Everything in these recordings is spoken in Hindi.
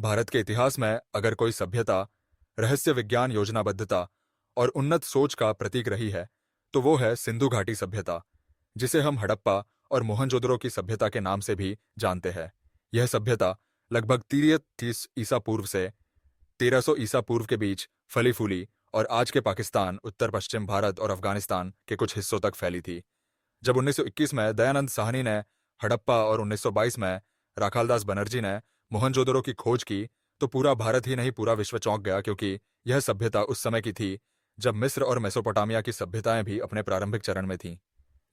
भारत के इतिहास में अगर कोई सभ्यता रहस्य विज्ञान योजनाबद्धता और उन्नत सोच का प्रतीक रही है तो वो है सिंधु घाटी सभ्यता, जिसे हम हड़प्पा और मोहनजोदड़ो की सभ्यता के नाम से भी जानते हैं। यह सभ्यता लगभग 330 ईसा पूर्व से 1300 ईसा पूर्व के बीच फली फूली और आज के पाकिस्तान, उत्तर पश्चिम भारत और अफगानिस्तान के कुछ हिस्सों तक फैली थी। जब 1921 में दयानंद साहनी ने हड़प्पा और 1922 में राखालदास बनर्जी ने मोहनजोदड़ो की खोज की तो पूरा भारत ही नहीं पूरा विश्व चौंक गया, क्योंकि यह सभ्यता उस समय की थी जब मिस्र और मेसोपोटामिया की सभ्यताएं भी अपने प्रारंभिक चरण में थीं।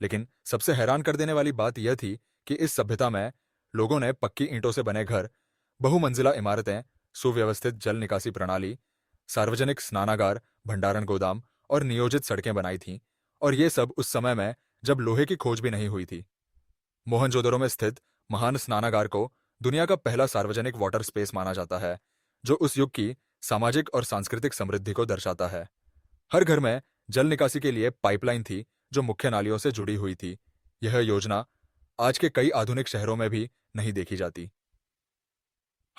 लेकिन सबसे हैरान कर देने वाली बात यह थी कि इस सभ्यता में लोगों ने पक्की ईंटों से बने घर, बहुमंजिला इमारतें, सुव्यवस्थित जल निकासी प्रणाली, सार्वजनिक स्नानागार, भंडारण गोदाम और नियोजित सड़कें बनाई थीं, और ये सब उस समय में जब लोहे की खोज भी नहीं हुई थी। मोहनजोदड़ो में स्थित महान स्नानागार को दुनिया का पहला सार्वजनिक वाटर स्पेस माना जाता है, जो उस युग की सामाजिक और सांस्कृतिक समृद्धि को दर्शाता है। हर घर में जल निकासी के लिए पाइपलाइन थी जो मुख्य नालियों से जुड़ी हुई थी। यह योजना आज के कई आधुनिक शहरों में भी नहीं देखी जाती।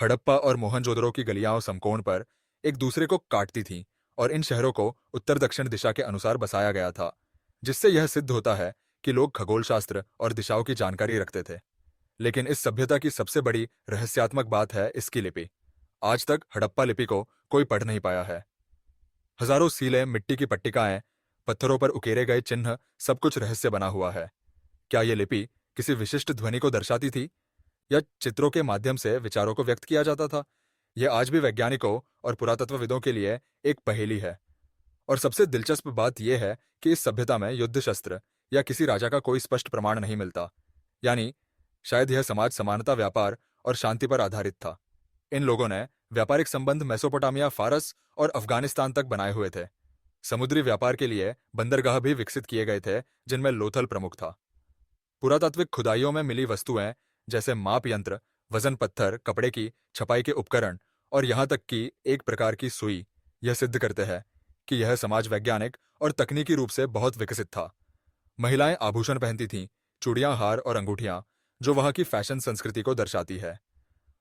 हड़प्पा और मोहनजोदड़ो की गलियां और समकोण पर एक दूसरे को काटती थीं और इन शहरों को उत्तर दक्षिण दिशा के अनुसार बसाया गया था, जिससे यह सिद्ध होता है कि लोग खगोलशास्त्र और दिशाओं की जानकारी रखते थे। लेकिन इस सभ्यता की सबसे बड़ी रहस्यात्मक बात है इसकी लिपि। आज तक हड़प्पा लिपि को कोई पढ़ नहीं पाया है। हजारों सीलें, मिट्टी की पट्टिकाएं, पत्थरों पर उकेरे गए चिन्ह, सब कुछ रहस्य बना हुआ है। क्या यह लिपि किसी विशिष्ट ध्वनि को दर्शाती थी या चित्रों के माध्यम से विचारों को व्यक्त किया जाता था? यह आज भी वैज्ञानिकों और पुरातत्वविदों के लिए एक पहेली है। और सबसे दिलचस्प बात यह है कि इस सभ्यता में युद्ध शस्त्र या किसी राजा का कोई स्पष्ट प्रमाण नहीं मिलता। यानी शायद यह समाज समानता, व्यापार और शांति पर आधारित था। इन लोगों ने व्यापारिक संबंध मेसोपोटामिया, फारस और अफगानिस्तान तक बनाए हुए थे। समुद्री व्यापार के लिए बंदरगाह भी विकसित किए गए थे, जिनमें लोथल प्रमुख था। पुरातात्विक खुदाइयों में मिली वस्तुएं जैसे माप यंत्र, वजन पत्थर, कपड़े की छपाई के उपकरण और यहां तक कि एक प्रकार की सुई, यह सिद्ध करते हैं कि यह समाज वैज्ञानिक और तकनीकी रूप से बहुत विकसित था। महिलाएं आभूषण पहनती थीं, चूड़ियां, हार और अंगूठियां, जो वहां की फैशन संस्कृति को दर्शाती है।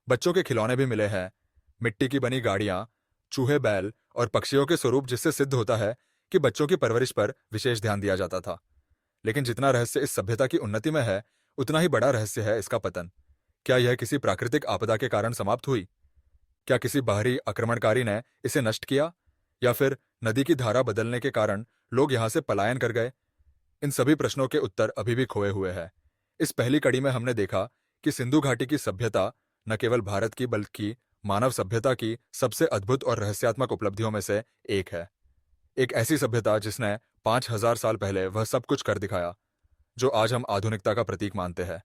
बच्चों के खिलौने भी मिले हैं, मिट्टी की बनी गाड़ियां, चूहे, बैल और पक्षियों के स्वरूप, जिससे सिद्ध होता है कि बच्चों की परवरिश पर विशेष ध्यान दिया जाता था। लेकिन जितना रहस्य इस सभ्यता की उन्नति में है, उतना ही बड़ा रहस्य है इसका पतन। क्या यह किसी प्राकृतिक आपदा के कारण समाप्त हुई? क्या किसी बाहरी आक्रमणकारी ने इसे नष्ट किया, या फिर नदी की धारा बदलने के कारण लोग यहां से पलायन कर गए? इन सभी प्रश्नों के उत्तर अभी भी खोए हुए हैं। इस पहली कड़ी में हमने देखा कि सिंधु घाटी की सभ्यता न केवल भारत की बल्कि मानव सभ्यता की सबसे अद्भुत और रहस्यात्मक उपलब्धियों में से एक है। एक ऐसी सभ्यता जिसने 5000 साल पहले वह सब कुछ कर दिखाया जो आज हम आधुनिकता का प्रतीक मानते हैं।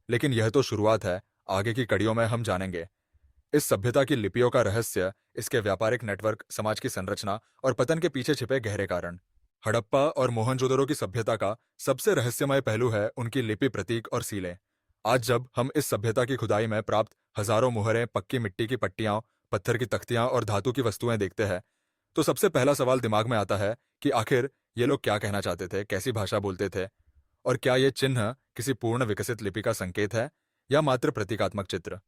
लेकिन यह तो शुरुआत है, आगे की कड़ियों में हम जानेंगे इस सभ्यता की लिपियों का रहस्य, इसके व्यापारिक नेटवर्क, समाज की संरचना और पतन के पीछे छिपे गहरे कारण। हड़प्पा और मोहनजोदड़ो की सभ्यता का सबसे रहस्यमय पहलू है उनकी लिपि, प्रतीक और सीलें। आज जब हम इस सभ्यता की खुदाई में प्राप्त हजारों मुहरें, पक्की मिट्टी की पट्टियां, पत्थर की तख्तियां और धातु की वस्तुएं देखते हैं तो सबसे पहला सवाल दिमाग में आता है कि आखिर ये लोग क्या कहना चाहते थे, कैसी भाषा बोलते थे, और क्या ये चिन्ह किसी पूर्ण विकसित लिपि का संकेत है या मात्र प्रतीकात्मक चित्र?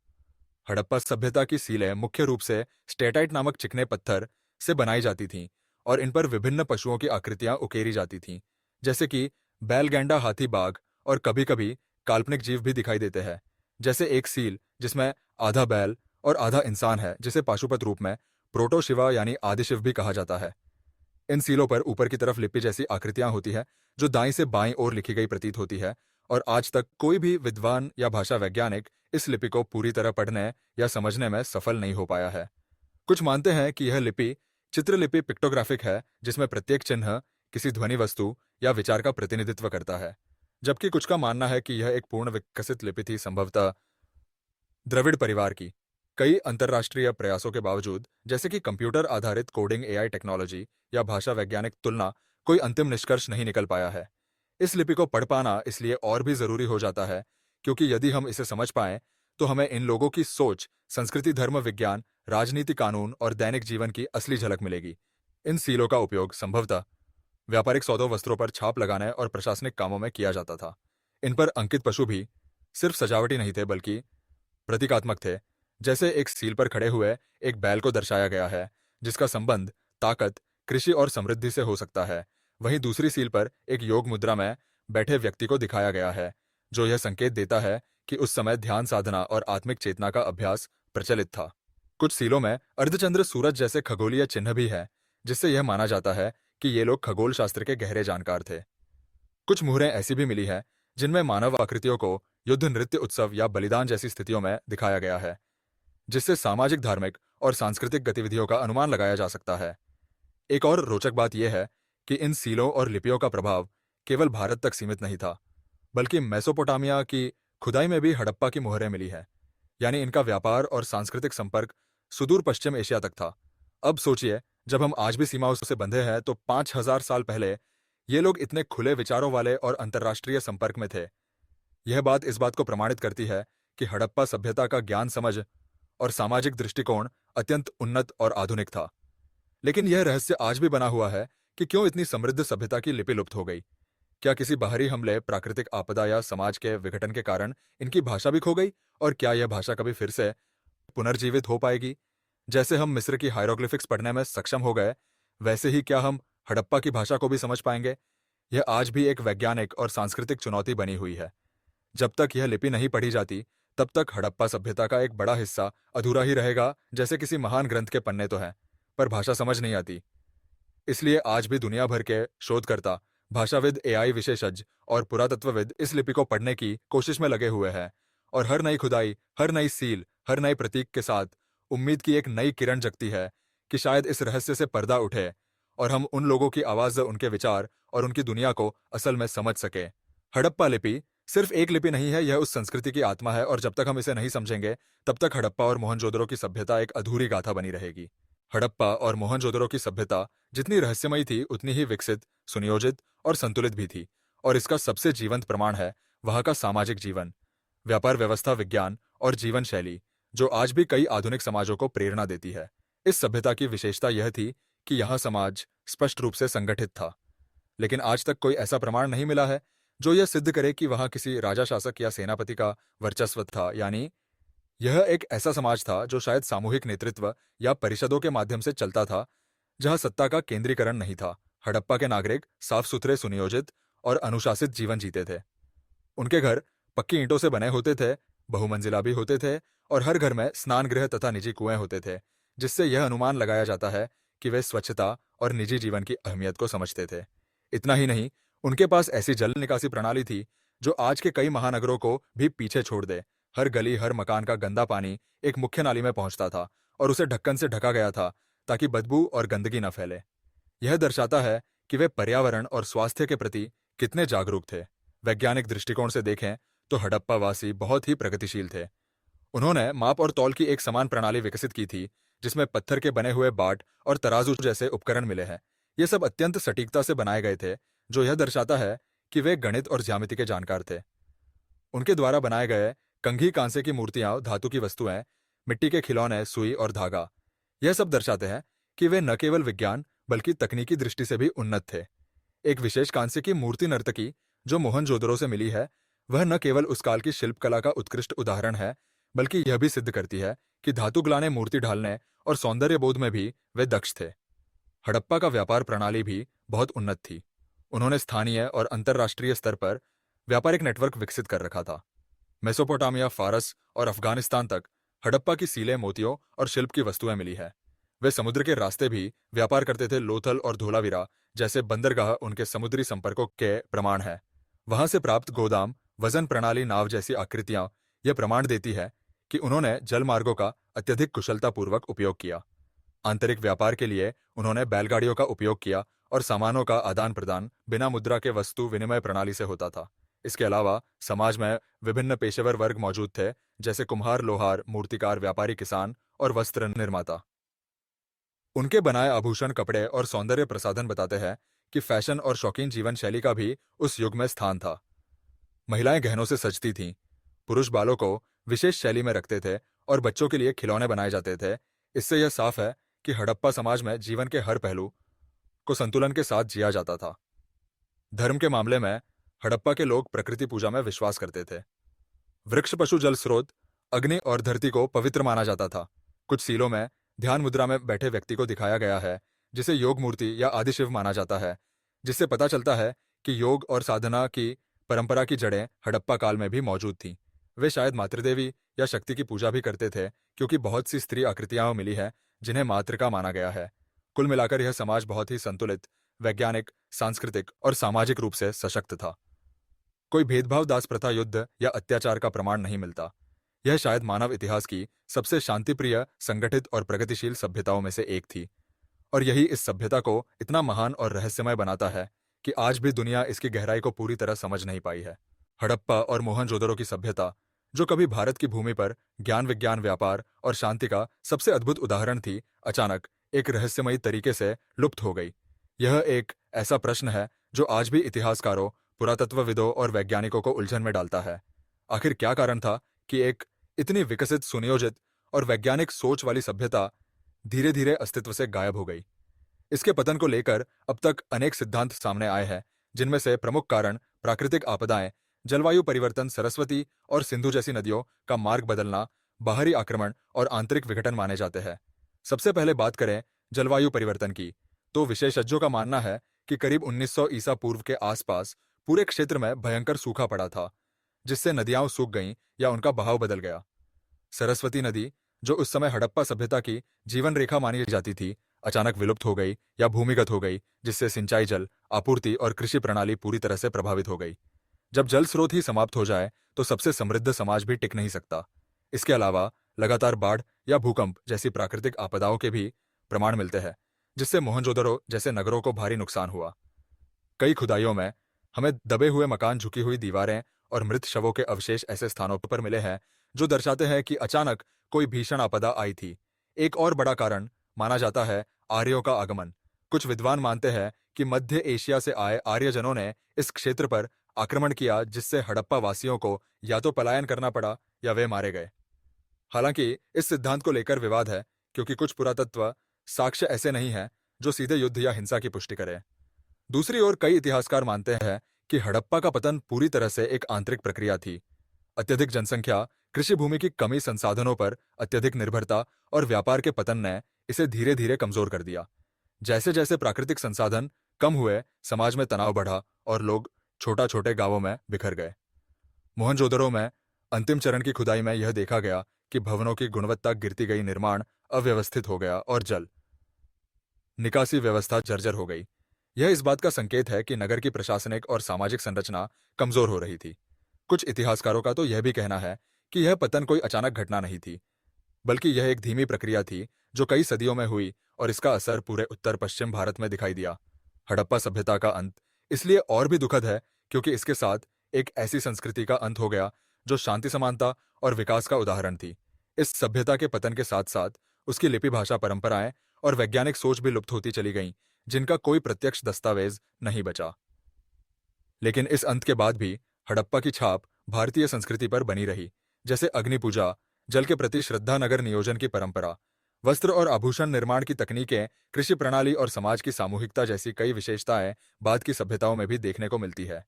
हड़प्पा सभ्यता की सीलें मुख्य रूप से स्टेटाइट नामक चिकने पत्थर से बनाई जाती थीं और इन पर विभिन्न पशुओं की आकृतियां उकेरी जाती थीं, जैसे कि बैल, गैंडा, हाथी, बाघ, और कभी-कभी काल्पनिक जीव भी दिखाई देते हैं, जैसे एक सील जिसमें आधा बैल और आधा इंसान है, जिसे पाशुपत रूप में प्रोटो शिवा यानी आदि शिव भी कहा जाता है। इन सीलों पर ऊपर की तरफ लिपि जैसी आकृतियां होती है जो दाईं से बाईं ओर लिखी गई प्रतीत होती है, और आज तक कोई भी विद्वान या भाषा वैज्ञानिक इस लिपि को पूरी तरह पढ़ने या समझने में सफल नहीं हो पाया है। कुछ मानते हैं कि यह लिपि चित्रलिपि, पिक्टोग्राफिक है, जिसमें प्रत्येक चिन्ह किसी ध्वनि, वस्तु या विचार का प्रतिनिधित्व करता है, जबकि कुछ का मानना है कि यह एक पूर्ण विकसित लिपि थी, संभवतः द्रविड़ परिवार की। कई अंतर्राष्ट्रीय प्रयासों के बावजूद, जैसे कि कंप्यूटर आधारित कोडिंग, एआई टेक्नोलॉजी या भाषा वैज्ञानिक तुलना, कोई अंतिम निष्कर्ष नहीं निकल पाया है। इस लिपि को पढ़ पाना इसलिए और भी जरूरी हो जाता है क्योंकि यदि हम इसे समझ पाएं तो हमें इन लोगों की सोच, संस्कृति, धर्म, विज्ञान, राजनीति, कानून और दैनिक जीवन की असली झलक मिलेगी। इन सीलों का उपयोग संभवतः व्यापारिक सौदों, वस्त्रों पर छाप लगाने और प्रशासनिक कामों में किया जाता था। इन पर अंकित पशु भी सिर्फ सजावटी नहीं थे बल्कि प्रतीकात्मक थे, जैसे एक सील पर खड़े हुए एक बैल को दर्शाया गया है, जिसका संबंध ताकत, कृषि और समृद्धि से हो सकता है। वहीं दूसरी सील पर एक योग मुद्रा में बैठे व्यक्ति को दिखाया गया है, जो यह संकेत देता है कि उस समय ध्यान साधना और आत्मिक चेतना का अभ्यास प्रचलित था। कुछ सीलों में अर्धचंद्र सूरज जैसे खगोलीय चिन्ह भी है, जिससे यह माना जाता है कि ये लोग खगोल शास्त्र के गहरे जानकार थे। कुछ मुहरें ऐसी भी मिली है जिनमें मानव आकृतियों को युद्ध, नृत्य, उत्सव या बलिदान जैसी स्थितियों में दिखाया गया है, जिससे सामाजिक, धार्मिक और सांस्कृतिक गतिविधियों का अनुमान लगाया जा सकता है। एक और रोचक बात यह है कि इन सीलों और लिपियों का प्रभाव केवल भारत तक सीमित नहीं था, बल्कि मेसोपोटामिया की खुदाई में भी हड़प्पा की मुहरें मिली है। यानी इनका व्यापार और सांस्कृतिक संपर्क सुदूर पश्चिम एशिया तक था। अब सोचिए, जब हम आज भी सीमाओं से बंधे हैं, तो 5000 साल पहले ये लोग इतने खुले विचारों वाले और अंतर्राष्ट्रीय संपर्क में थे। यह बात इस बात को प्रमाणित करती है कि हड़प्पा सभ्यता का ज्ञान, समझ और सामाजिक दृष्टिकोण अत्यंत उन्नत और आधुनिक था। लेकिन यह रहस्य आज भी बना हुआ है कि क्यों इतनी समृद्ध सभ्यता की लिपि लुप्त हो गई। क्या किसी बाहरी हमले, प्राकृतिक आपदा या समाज के विघटन के कारण इनकी भाषा भी खो गई? और क्या यह भाषा कभी फिर से पुनर्जीवित हो पाएगी? जैसे हम मिस्र की हायरोग्लिफिक्स पढ़ने में सक्षम हो गए, वैसे ही क्या हम हड़प्पा की भाषा को भी समझ पाएंगे? यह आज भी एक वैज्ञानिक और सांस्कृतिक चुनौती बनी हुई है। जब तक यह लिपि नहीं पढ़ी जाती, तब तक हड़प्पा सभ्यता का एक बड़ा हिस्सा अधूरा ही रहेगा। जैसे किसी महान ग्रंथ के पन्ने तो हैं, पर भाषा समझ नहीं आती। इसलिए आज भी दुनिया भर के शोधकर्ता, भाषाविद, एआई विशेषज्ञ और पुरातत्वविद इस लिपि को पढ़ने की कोशिश में लगे हुए हैं। और हर नई खुदाई, हर नई सील, हर नए प्रतीक के साथ उम्मीद की एक नई किरण जगती है कि शायद इस रहस्य से पर्दा उठे और हम उन लोगों की आवाज, उनके विचार और उनकी दुनिया को असल में समझ सके। हड़प्पा लिपि सिर्फ एक लिपि नहीं है, यह उस संस्कृति की आत्मा है, और जब तक हम इसे नहीं समझेंगे, तब तक हड़प्पा और मोहनजोदड़ो की सभ्यता एक अधूरी गाथा बनी रहेगी। हड़प्पा और मोहनजोदड़ो की सभ्यता जितनी रहस्यमयी थी, उतनी ही विकसित, सुनियोजित और संतुलित भी थी। और इसका सबसे जीवंत प्रमाण है वहां का सामाजिक जीवन, व्यापार व्यवस्था, विज्ञान और जीवन शैली, जो आज भी कई आधुनिक समाजों को प्रेरणा देती है। इस सभ्यता की विशेषता यह थी कि यहाँ समाज स्पष्ट रूप से संगठित था, लेकिन आज तक कोई ऐसा प्रमाण नहीं मिला है जो यह सिद्ध करे कि वहां किसी राजा, शासक या सेनापति का वर्चस्व था। यानी यह एक ऐसा समाज था जो शायद सामूहिक नेतृत्व या परिषदों के माध्यम से चलता था, जहां सत्ता का केंद्रीकरण नहीं था। हड़प्पा के नागरिक साफ सुथरे, सुनियोजित और अनुशासित जीवन जीते थे। उनके घर पक्की ईंटों से बने होते थे, बहुमंजिला भी होते थे, और हर घर में स्नान गृह तथा निजी कुएं होते थे, जिससे यह अनुमान लगाया जाता है कि वे स्वच्छता और निजी जीवन की अहमियत को समझते थे। इतना ही नहीं, उनके पास ऐसी जल निकासी प्रणाली थी जो आज के कई महानगरों को भी पीछे छोड़ दे। हर गली, हर मकान का गंदा पानी एक मुख्य नाली में पहुंचता था और उसे ढक्कन से ढका गया था ताकि बदबू और गंदगी न फैले। यह दर्शाता है कि वे पर्यावरण और स्वास्थ्य के प्रति कितने जागरूक थे। वैज्ञानिक दृष्टिकोण से देखें तो हड़प्पा वासी बहुत ही प्रगतिशील थे। उन्होंने माप और तौल की एक समान प्रणाली विकसित की थी, जिसमें पत्थर के बने हुए बाट और तराजू जैसे उपकरण मिले हैं। ये सब अत्यंत सटीकता से बनाए गए थे, जो यह दर्शाता है कि वे गणित और ज्यामिति के जानकार थे। उनके द्वारा बनाए गए कंघी, कांसे की मूर्तियां, धातु की वस्तुएं, मिट्टी के खिलौने, सुई और धागा, यह सब दर्शाते हैं कि वे न केवल विज्ञान बल्कि तकनीकी दृष्टि से भी उन्नत थे। एक विशेष कांसे की मूर्ति नर्तकी जो मोहनजोदड़ो से मिली है, वह न केवल उस काल की शिल्पकला का उत्कृष्ट उदाहरण है, बल्कि यह भी सिद्ध करती है कि धातु ग्लाने, मूर्ति ढालने और सौंदर्य बोध में भी वे दक्ष थे। हड़प्पा का व्यापार प्रणाली भी बहुत उन्नत थी। उन्होंने स्थानीय और अंतर्राष्ट्रीय स्तर पर व्यापारिक नेटवर्क विकसित कर रखा था। मेसोपोटामिया, फारस और अफगानिस्तान तक हड़प्पा की सीलें, मोतियों और शिल्प की वस्तुएं मिली है। वे समुद्र के रास्ते भी व्यापार करते थे। लोथल और धोलावीरा जैसे बंदरगाह उनके समुद्री संपर्कों के प्रमाण है। वहां से प्राप्त गोदाम, वजन प्रणाली, नाव जैसी आकृतियां यह प्रमाण देती है कि उन्होंने जल मार्गों का अत्यधिक कुशलतापूर्वक उपयोग किया। आंतरिक व्यापार के लिए उन्होंने बैलगाड़ियों का उपयोग किया और सामानों का आदान प्रदान बिना मुद्रा के वस्तु विनिमय प्रणाली से होता था। इसके अलावा समाज में विभिन्न पेशेवर वर्ग मौजूद थे, जैसे कुम्हार, लोहार, मूर्तिकार, व्यापारी, किसान और वस्त्र निर्माता। उनके बनाए आभूषण, कपड़े और सौंदर्य प्रसाधन बताते हैं कि फैशन और शौकीन जीवन शैली का भी उस युग में स्थान था। महिलाएं गहनों से सजती थीं, पुरुष बालों को विशेष शैली में रखते थे और बच्चों के लिए खिलौने बनाए जाते थे। इससे यह साफ है कि हड़प्पा समाज में जीवन के हर पहलू को संतुलन के साथ जिया जाता था। धर्म के मामले में हड़प्पा के लोग प्रकृति पूजा में विश्वास करते थे। वृक्ष, पशु, जल स्रोत अग्नि और धरती को पवित्र माना जाता था। कुछ सीलों में ध्यान मुद्रा में बैठे व्यक्ति को दिखाया गया है, जिसे योग मूर्ति या आदिशिव माना जाता है, जिससे पता चलता है कि योग और साधना की परंपरा की जड़ें हड़प्पा काल में भी मौजूद थीं। वे शायद मातृदेवी या शक्ति की पूजा भी करते थे, क्योंकि बहुत सी स्त्री आकृतियां मिली है जिन्हें मातृका माना गया है। कुल मिलाकर यह समाज बहुत ही संतुलित, वैज्ञानिक, सांस्कृतिक और सामाजिक रूप से सशक्त था। कोई भेदभाव, दास प्रथा, युद्ध या अत्याचार का प्रमाण नहीं मिलता। यह शायद मानव इतिहास की सबसे शांतिप्रिय, संगठित और प्रगतिशील सभ्यताओं में से एक थी। और यही इस सभ्यता को इतना महान और रहस्यमय बनाता है कि आज भी दुनिया इसकी गहराई को पूरी तरह समझ नहीं पाई है। हड़प्पा और मोहनजोदड़ो की सभ्यता, जो कभी भारत की भूमि पर ज्ञान, विज्ञान, व्यापार और शांति का सबसे अद्भुत उदाहरण थी, अचानक एक रहस्यमयी तरीके से लुप्त हो गई। यह एक ऐसा प्रश्न है जो आज भी इतिहासकारों, पुरातत्वविदों और वैज्ञानिकों को उलझन में डालता है। आखिर क्या कारण था कि एक इतनी विकसित, सुनियोजित और वैज्ञानिक सोच वाली सभ्यता धीरे धीरे अस्तित्व से गायब हो गई? इसके पतन को लेकर अब तक अनेक सिद्धांत सामने आए हैं, जिनमें से प्रमुख कारण प्राकृतिक आपदाएं, जलवायु परिवर्तन, सरस्वती और सिंधु जैसी नदियों का मार्ग बदलना, बाहरी आक्रमण और आंतरिक विघटन माने जाते हैं। सबसे पहले बात करें जलवायु परिवर्तन की, तो विशेषज्ञों का मानना है कि करीब 1900 ईसा पूर्व के आसपास पूरे क्षेत्र में भयंकर सूखा पड़ा था, जिससे नदियां सूख गईं या उनका बहाव बदल गया। सरस्वती नदी, जो उस समय हड़प्पा सभ्यता की जीवन रेखा मानी जाती थी, अचानक विलुप्त हो गई या भूमिगत हो गई, जिससे सिंचाई, जल आपूर्ति और कृषि प्रणाली पूरी तरह से प्रभावित हो गई। जब जल स्रोत ही समाप्त हो जाए तो सबसे समृद्ध समाज भी टिक नहीं सकता। इसके अलावा लगातार बाढ़ या भूकंप जैसी प्राकृतिक आपदाओं के भी प्रमाण मिलते हैं, जिससे मोहनजोदड़ो जैसे नगरों को भारी नुकसान हुआ। कई खुदाइयों में हमें दबे हुए मकान, झुकी हुई दीवारें और मृत शवों के अवशेष ऐसे स्थानों पर मिले हैं जो दर्शाते हैं कि अचानक कोई भीषण आपदा आई थी। एक और बड़ा कारण माना जाता है आर्यों का आगमन। कुछ विद्वान मानते हैं कि मध्य एशिया से आए आर्यजनों ने इस क्षेत्र पर आक्रमण किया, जिससे हड़प्पा वासियों को या तो पलायन करना पड़ा या वे मारे गए। हालांकि इस सिद्धांत को लेकर विवाद है, क्योंकि कुछ पुरातत्व साक्ष्य ऐसे नहीं हैं जो सीधे युद्ध या हिंसा की पुष्टि करें। दूसरी ओर कई इतिहासकार मानते हैं कि हड़प्पा का पतन पूरी तरह से एक आंतरिक प्रक्रिया थी। अत्यधिक जनसंख्या, कृषि भूमि की कमी, संसाधनों पर अत्यधिक निर्भरता और व्यापार के पतन ने इसे धीरे धीरे कमजोर कर दिया। जैसे जैसे प्राकृतिक संसाधन कम हुए, समाज में तनाव बढ़ा और लोग छोटा छोटे गांवों में बिखर गए। मोहनजोदड़ो में अंतिम चरण की खुदाई में यह देखा गया कि भवनों की गुणवत्ता गिरती गई, निर्माण अव्यवस्थित हो गया और जल निकासी व्यवस्था जर्जर हो गई। यह इस बात का संकेत है कि नगर की प्रशासनिक और सामाजिक संरचना कमजोर हो रही थी। कुछ इतिहासकारों का तो यह भी कहना है कि यह पतन कोई अचानक घटना नहीं थी, बल्कि यह एक धीमी प्रक्रिया थी जो कई सदियों में हुई और इसका असर पूरे उत्तर पश्चिम भारत में दिखाई दिया। हड़प्पा सभ्यता का अंत इसलिए और भी दुखद है क्योंकि इसके साथ एक ऐसी संस्कृति का अंत हो गया जो शांति, समानता और विकास का उदाहरण थी। इस सभ्यता के पतन के साथ साथ उसकी लिपि, भाषा, परंपराएं और वैज्ञानिक सोच भी लुप्त होती चली गईं, जिनका कोई प्रत्यक्ष दस्तावेज नहीं बचा। लेकिन इस अंत के बाद भी हड़प्पा की छाप भारतीय संस्कृति पर बनी रही, जैसे अग्नि पूजा, जल के प्रति श्रद्धा, नगर नियोजन की परंपरा, वस्त्र और आभूषण निर्माण की तकनीकें, कृषि प्रणाली और समाज की सामूहिकता जैसी कई विशेषताएं बाद की सभ्यताओं में भी देखने को मिलती है।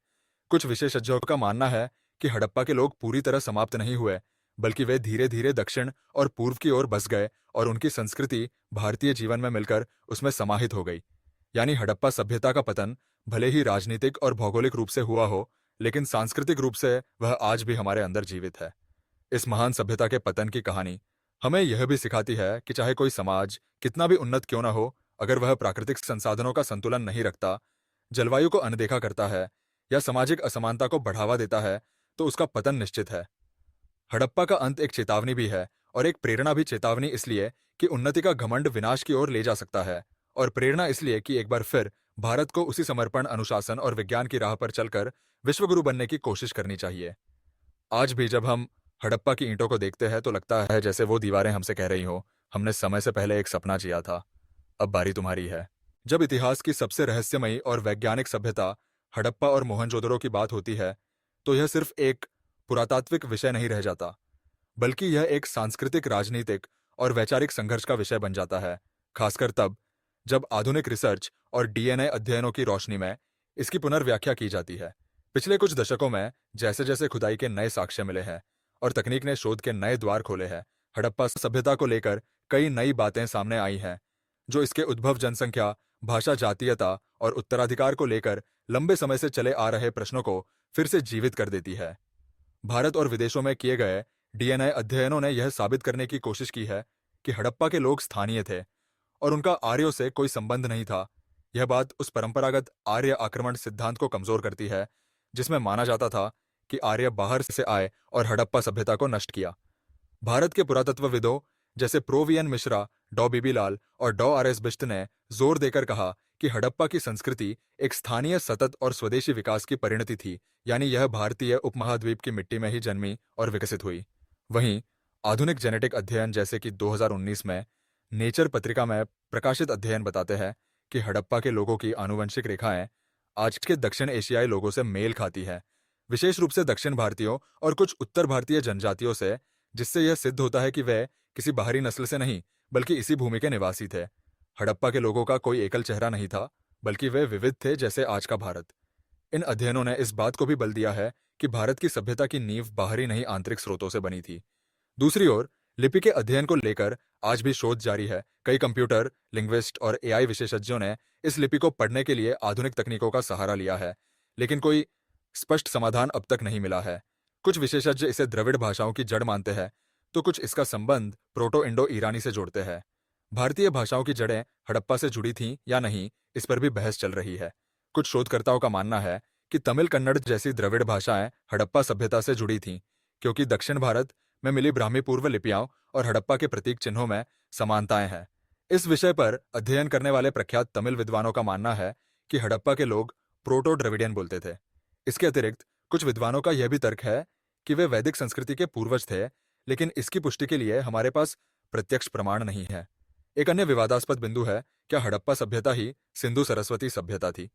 कुछ विशेषज्ञों का मानना है कि हड़प्पा के लोग पूरी तरह समाप्त नहीं हुए, बल्कि वे धीरे धीरे दक्षिण और पूर्व की ओर बस गए और उनकी संस्कृति भारतीय जीवन में मिलकर उसमें समाहित हो गई। यानी हड़प्पा सभ्यता का पतन भले ही राजनीतिक और भौगोलिक रूप से हुआ हो, लेकिन सांस्कृतिक रूप से वह आज भी हमारे अंदर जीवित है। इस महान सभ्यता के पतन की कहानी हमें यह भी सिखाती है कि चाहे कोई समाज कितना भी उन्नत क्यों न हो, अगर वह प्राकृतिक संसाधनों का संतुलन नहीं रखता, जलवायु को अनदेखा करता है या सामाजिक असमानता को बढ़ावा देता है, तो उसका पतन निश्चित है। हड़प्पा का अंत एक चेतावनी भी है और एक प्रेरणा भी। चेतावनी इसलिए कि उन्नति का घमंड विनाश की ओर ले जा सकता है, और प्रेरणा इसलिए कि एक बार फिर भारत को उसी समर्पण, अनुशासन और विज्ञान की राह पर चलकर विश्वगुरु बनने की कोशिश करनी चाहिए। आज भी जब हम हड़प्पा की ईंटों को देखते हैं तो लगता है जैसे वो दीवारें हमसे कह रही हो, हमने समय से पहले एक सपना जिया था, अब बारी तुम्हारी है। जब इतिहास की सबसे रहस्यमयी और वैज्ञानिक सभ्यता हड़प्पा और मोहनजोदड़ो की बात होती है, तो यह सिर्फ एक पुरातात्विक विषय नहीं रह जाता, बल्कि यह एक सांस्कृतिक, राजनीतिक और वैचारिक संघर्ष का विषय बन जाता है, खासकर तब जब आधुनिक रिसर्च और डीएनए अध्ययनों की रोशनी में इसकी पुनर्व्याख्या की जाती है। पिछले कुछ दशकों में जैसे जैसे खुदाई के नए साक्ष्य मिले हैं और तकनीक ने शोध के नए द्वार खोले हैं। हड़प्पा सभ्यता को लेकर कई नई बातें सामने आई हैं, जो इसके उद्भव, जनसंख्या, भाषा, जातीयता और उत्तराधिकार को लेकर लंबे समय से चले आ रहे प्रश्नों को फिर से जीवित कर देती है। भारत और विदेशों में किए गए डीएनए अध्ययनों ने यह साबित करने की कोशिश की है कि हड़प्पा के लोग स्थानीय थे और उनका आर्यों से कोई संबंध नहीं था। यह बात उस परंपरागत आर्य आक्रमण सिद्धांत को कमजोर करती है, जिसमें माना जाता था कि आर्य बाहर से आए और हड़प्पा सभ्यता को नष्ट किया। भारत के पुरातत्वविदों जैसे प्रो वी एन मिश्रा, डॉ बीबीलाल और डॉ आर एस बिष्ट ने जोर देकर कहा कि हड़प्पा की संस्कृति एक स्थानीय, सतत और स्वदेशी विकास की परिणति थी, यानी यह भारतीय उपमहाद्वीप की मिट्टी में ही जन्मी और विकसित हुई। वहीं आधुनिक जेनेटिक अध्ययन जैसे कि 2019 में नेचर पत्रिका में प्रकाशित अध्ययन बताते हैं कि हड़प्पा के लोगों की आनुवंशिक रेखाएं आज के दक्षिण एशियाई लोगों से मेल खाती है, विशेष रूप से दक्षिण भारतीयों और कुछ उत्तर भारतीय जनजातियों से, जिससे यह सिद्ध होता है कि वे किसी बाहरी नस्ल से नहीं बल्कि इसी भूमि के निवासी थे। हड़प्पा के लोगों का कोई एकल चेहरा नहीं था, बल्कि वे विविध थे, जैसे आज का भारत। इन अध्ययनों ने इस बात को भी बल दिया है कि भारत की सभ्यता की नींव बाहरी नहीं, आंतरिक स्रोतों से बनी थी। दूसरी ओर लिपि के अध्ययन को लेकर आज भी शोध जारी है। कई कंप्यूटर, लिंग्विस्ट और एआई विशेषज्ञों ने इस लिपि को पढ़ने के लिए आधुनिक तकनीकों का सहारा लिया है, लेकिन कोई स्पष्ट समाधान अब तक नहीं मिला है। कुछ विशेषज्ञ इसे द्रविड़ भाषाओं की जड़ मानते हैं, तो कुछ इसका संबंध प्रोटो इंडो ईरानी से जोड़ते हैं। भारतीय भाषाओं की जड़ें हड़प्पा से जुड़ी थीं या नहीं, इस पर भी बहस चल रही है। कुछ शोधकर्ताओं का मानना है कि तमिल, कन्नड़ जैसी द्रविड़ भाषाएं हड़प्पा सभ्यता से जुड़ी थीं, क्योंकि दक्षिण भारत में मिली ब्राह्मी पूर्व लिपियां और हड़प्पा के प्रतीक चिन्हों में समानताएं हैं। इस विषय पर अध्ययन करने वाले प्रख्यात तमिल विद्वानों का मानना है कि हड़प्पा के लोग प्रोटो द्रविडियन बोलते थे। इसके अतिरिक्त कुछ विद्वानों का यह भी तर्क है कि वे वैदिक संस्कृति के पूर्वज थे, लेकिन इसकी पुष्टि के लिए हमारे पास प्रत्यक्ष प्रमाण नहीं है। एक अन्य विवादास्पद बिंदु है, क्या हड़प्पा सभ्यता ही सिंधु सरस्वती सभ्यता थी?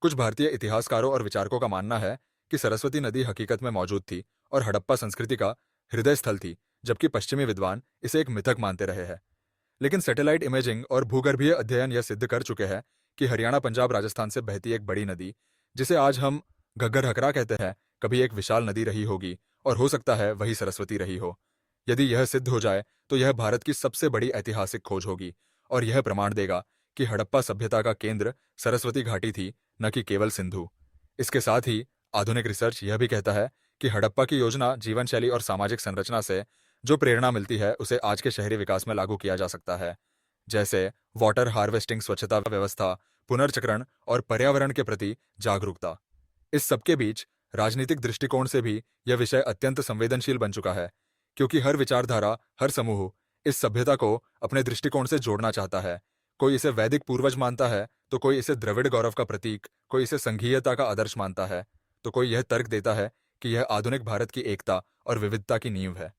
कुछ भारतीय इतिहासकारों और विचारकों का मानना है कि सरस्वती नदी हकीकत में मौजूद थी और हड़प्पा संस्कृति का हृदय स्थल थी, जबकि पश्चिमी विद्वान इसे एक मिथक मानते रहे हैं। लेकिन सैटेलाइट इमेजिंग और भूगर्भीय अध्ययन यह सिद्ध कर चुके हैं कि हरियाणा, पंजाब, राजस्थान से बहती एक बड़ी नदी, जिसे आज हम घग्गर हकरा कहते हैं, कभी एक विशाल नदी रही होगी और हो सकता है वही सरस्वती रही हो। यदि यह सिद्ध हो जाए तो यह भारत की सबसे बड़ी ऐतिहासिक खोज होगी और यह प्रमाण देगा कि हड़प्पा सभ्यता का केंद्र सरस्वती घाटी थी, न कि केवल सिंधु। इसके साथ ही आधुनिक रिसर्च यह भी कहता है कि हड़प्पा की योजना, जीवन शैली और सामाजिक संरचना से जो प्रेरणा मिलती है, उसे आज के शहरी विकास में लागू किया जा सकता है, जैसे वाटर हार्वेस्टिंग, स्वच्छता व्यवस्था, पुनर्चक्रण और पर्यावरण के प्रति जागरूकता। इस सबके बीच राजनीतिक दृष्टिकोण से भी यह विषय अत्यंत संवेदनशील बन चुका है, क्योंकि हर विचारधारा, हर समूह इस सभ्यता को अपने दृष्टिकोण से जोड़ना चाहता है। कोई इसे वैदिक पूर्वज मानता है, तो कोई इसे द्रविड़ गौरव का प्रतीक, कोई इसे संघीयता का आदर्श मानता है, तो कोई यह तर्क देता है कि यह आधुनिक भारत की एकता और विविधता की नींव है।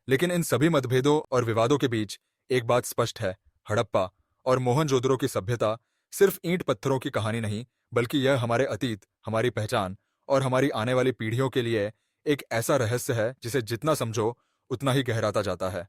लेकिन इन सभी मतभेदों और विवादों के बीच एक बात स्पष्ट है, हड़प्पा और मोहनजोदड़ो की सभ्यता सिर्फ ईंट पत्थरों की कहानी नहीं, बल्कि यह हमारे अतीत, हमारी पहचान और हमारी आने वाली पीढ़ियों के लिए एक ऐसा रहस्य है जिसे जितना समझो उतना ही गहराता जाता है।